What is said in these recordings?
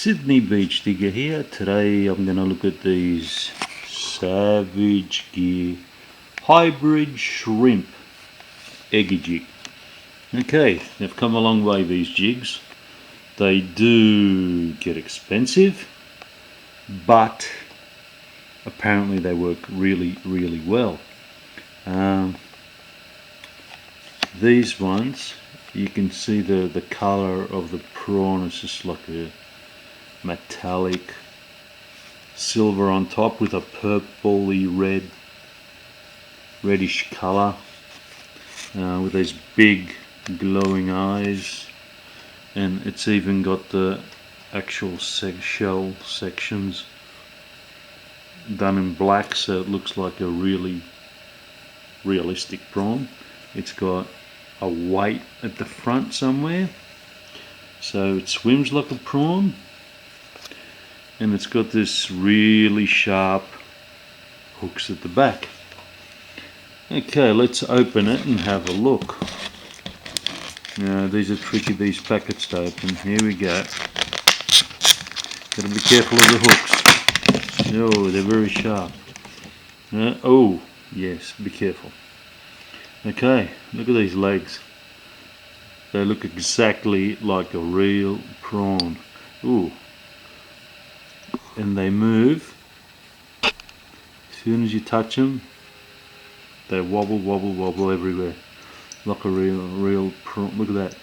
Sydney Beach Digger here. Today I'm going to look at these Savage Gear Hybrid Shrimp Eggy Jig. Okay, they've come a long way, these jigs. They do get expensive, but apparently they work really well. These ones, you can see the colour of the prawn is just like a metallic silver on top with a purpley reddish colour, with these big glowing eyes, and it's even got the actual shell sections done in black, so it looks like a really realistic prawn. It's got a weight at the front somewhere, so it swims like a prawn, and it's got this really sharp hooks at the back. Okay, let's open it and have a look. Now, these are tricky, these packets to open. Here we go. Gotta be careful of the hooks. Oh, they're very sharp. Oh, yes, be careful. Okay, look at these legs. They look exactly like a real prawn. Ooh. And they move. As soon as you touch them, they wobble everywhere. Like a real prawn. Look at that.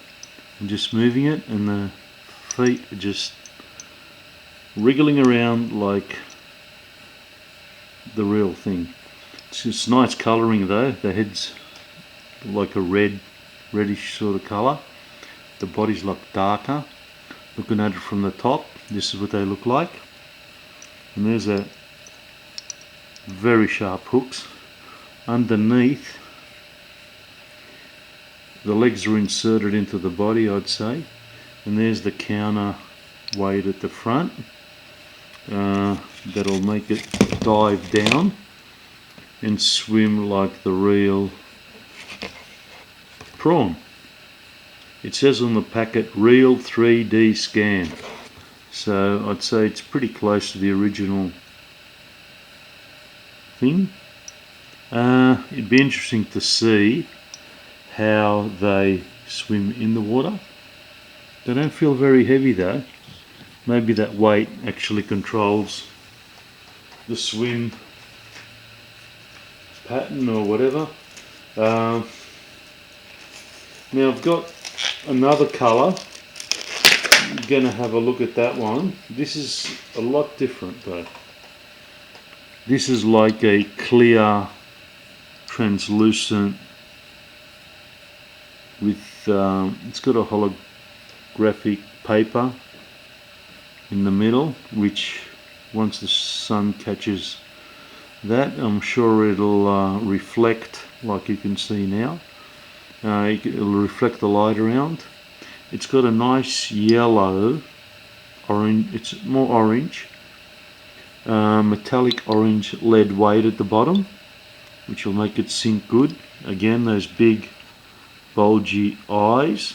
I'm just moving it, and the feet are just wriggling around like the real thing. It's just nice colouring though. The head's like a reddish sort of colour. The body's like darker. Looking at it from the top, this is what they look like. And there's a very sharp hooks. Underneath, the legs are inserted into the body, I'd say. And there's the counter weight at the front. That'll make it dive down and swim like the real prawn. It says on the packet, real 3D scan. So I'd say it's pretty close to the original thing. It'd be interesting to see how they swim in the water. They don't feel very heavy though. Maybe that weight actually controls the swim pattern or whatever. Now I've got another colour. I'm going to have a look at that one. This is a lot different though. This is like a clear, translucent with, it's got a holographic paper in the middle, which once the sun catches that, I'm sure it'll reflect like you can see now. It'll reflect the light around. It's got a nice yellow, orange, it's more orange, metallic orange lead weight at the bottom, which will make it sink good. Again, those big bulgy eyes.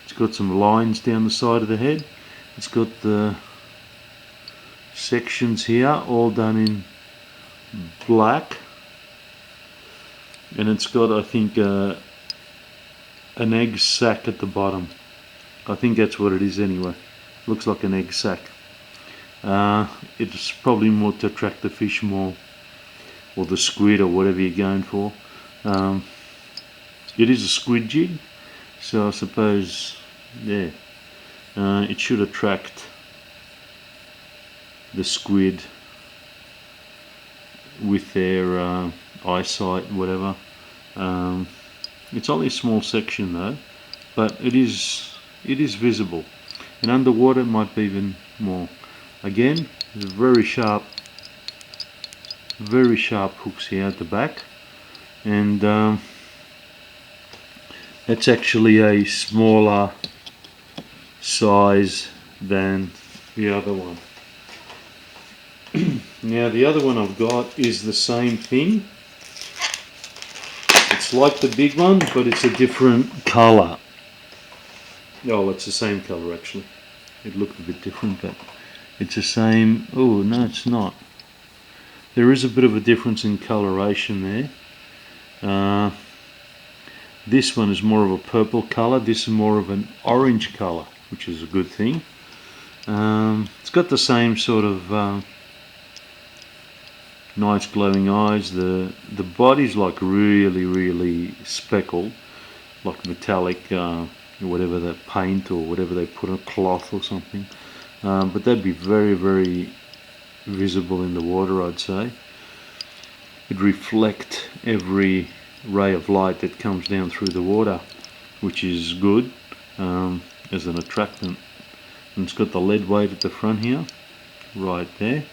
It's got some lines down the side of the head. It's got the sections here all done in black, and it's got, I think, an egg sac at the bottom. I think that's what it is anyway. Looks like an egg sac. It's probably more to attract the fish more, or the squid, or whatever you're going for. It is a squid jig, so I suppose, yeah, it should attract the squid with their eyesight, whatever. It's only a small section though, but it is visible, and underwater it might be even more. Again, there's very sharp hooks here at the back, and it's actually a smaller size than the other one. Now the other one I've got is the same thing. It's like the big one, but it's a different colour. Oh, it's the same colour actually. it looked a bit different, but it's the same. Oh no, it's not. There is a bit of a difference in coloration there. This one is more of a purple colour, this is more of an orange colour, which is a good thing. It's got the same sort of nice glowing eyes. The body's like really speckled, like metallic, whatever that paint or whatever they put on, cloth or something. But that'd be very visible in the water, I'd say. It'd reflect every ray of light that comes down through the water, which is good as an attractant. And it's got the lead weight at the front here, right there,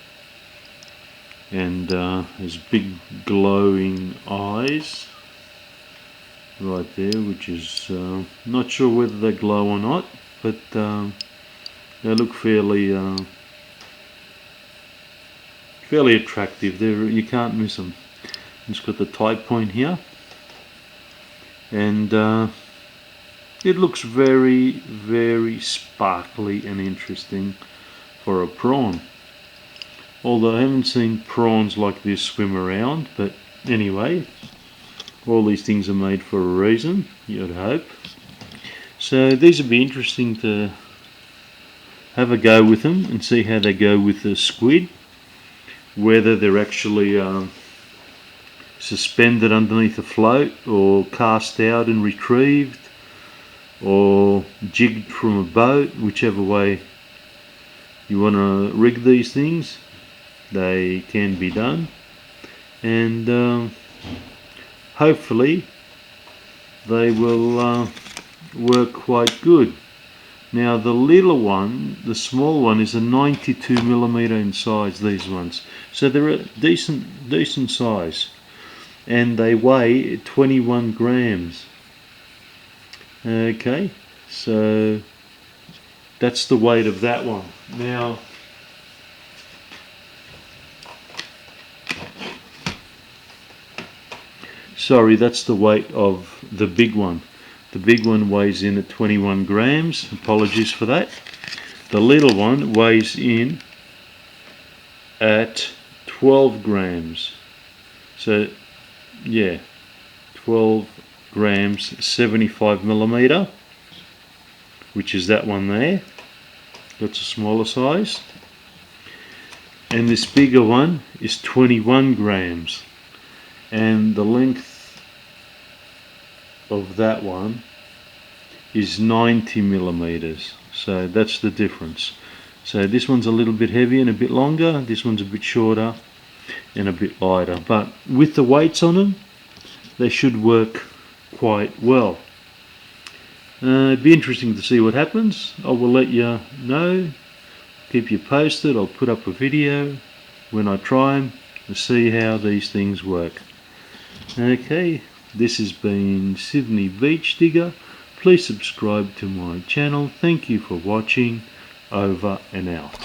and there's big glowing eyes right there, which is not sure whether they glow or not, but they look fairly attractive. You can't miss them. It's got the tight point here, and it looks very sparkly and interesting for a prawn. Although I haven't seen prawns like this swim around, but anyway, all these things are made for a reason, you'd hope. So these would be interesting to have a go with them and see how they go with the squid, whether they're actually suspended underneath a float or cast out and retrieved or jigged from a boat. Whichever way you want to rig these things, they can be done, and hopefully they will work quite good. Now the little one, the small one, is a 92mm in size, these ones, so they're a decent size, and they weigh 21 grams. Okay, so that's the weight of that one. Now sorry, that's the weight of the big one. The big one weighs in at 21 grams. Apologies for that. The little one weighs in at 12 grams. So, yeah, 12 grams, 75mm, which is that one there. That's a smaller size. And this bigger one is 21 grams. And the length of that one is 90mm, so that's the difference. So this one's a little bit heavier and a bit longer, this one's a bit shorter and a bit lighter, but with the weights on them they should work quite well. It'd be interesting to see what happens. I will let you know, keep you posted. I'll put up a video when I try them to see how these things work. Okay, this has been Sydney Beach Digger. Please subscribe to my channel. Thank you for watching. Over and out.